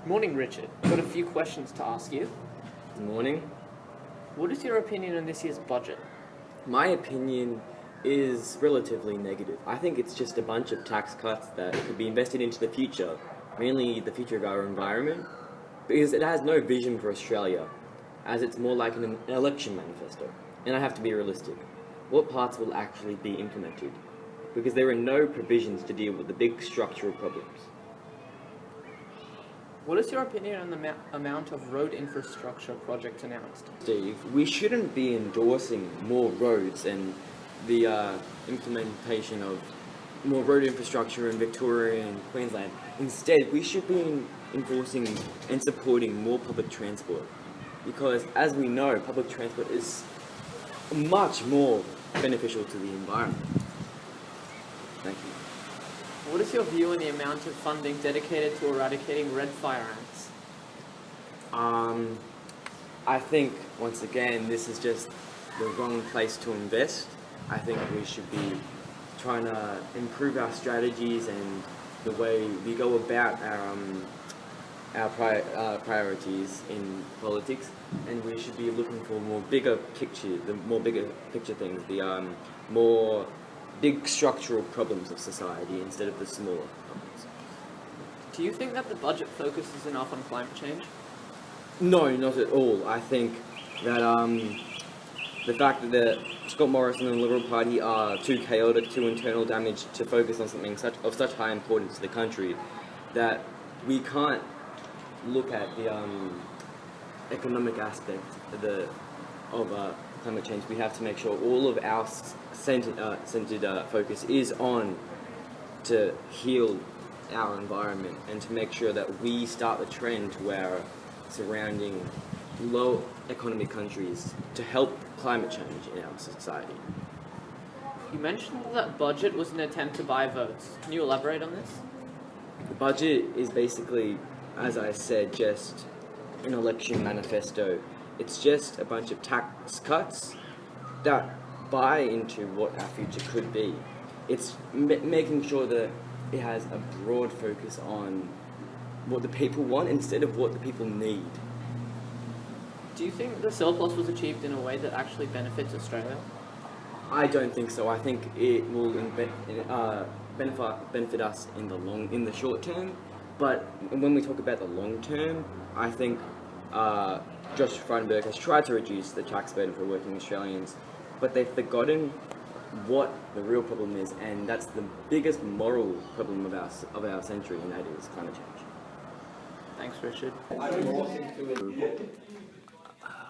Morning, Richard. I've got a few questions to ask you. Good morning. What is your opinion on this year's budget? My opinion is relatively negative. I think it's just a bunch of tax cuts that could be invested into the future, mainly the future of our environment, because it has no vision for Australia, as it's more like an election manifesto. And I have to be realistic. What parts will actually be implemented? Because there are no provisions to deal with the big structural problems. What is your opinion on the amount of road infrastructure projects announced? Steve, we shouldn't be endorsing more roads and the implementation of more road infrastructure in Victoria and Queensland. Instead, we should be enforcing and supporting more public transport, because as we know, public transport is much more beneficial to the environment. Thank you. What is your view on the amount of funding dedicated to eradicating red fire ants? I think, once again, this is just the wrong place to invest. I think we should be trying to improve our strategies and the way we go about our priorities in politics, and we should be looking for more bigger picture things, the more big structural problems of society instead of the smaller problems. Do you think that the budget focuses enough on climate change? No, not at all. I think that the fact that Scott Morrison and the Liberal Party are too chaotic, too internal damage to focus on something of such high importance to the country, that we can't look at the economic aspect of climate change. We have to make sure all of our centered focus is on to heal our environment and to make sure that we start the trend to our surrounding low economic countries to help climate change in our society. You mentioned that budget was an attempt to buy votes. Can you elaborate on this? The budget is basically, as I said, just an election manifesto. It's just a bunch of tax cuts that buy into what our future could be. It's making sure that it has a broad focus on what the people want instead of what the people need. Do you think the surplus was achieved in a way that actually benefits Australia? I don't think so. I think it will benefit us in the short term, but when we talk about the long term, I think Josh Frydenberg has tried to reduce the tax burden for working Australians, but they've forgotten what the real problem is, and that's the biggest moral problem of our century, and that is climate change. Thanks, Richard.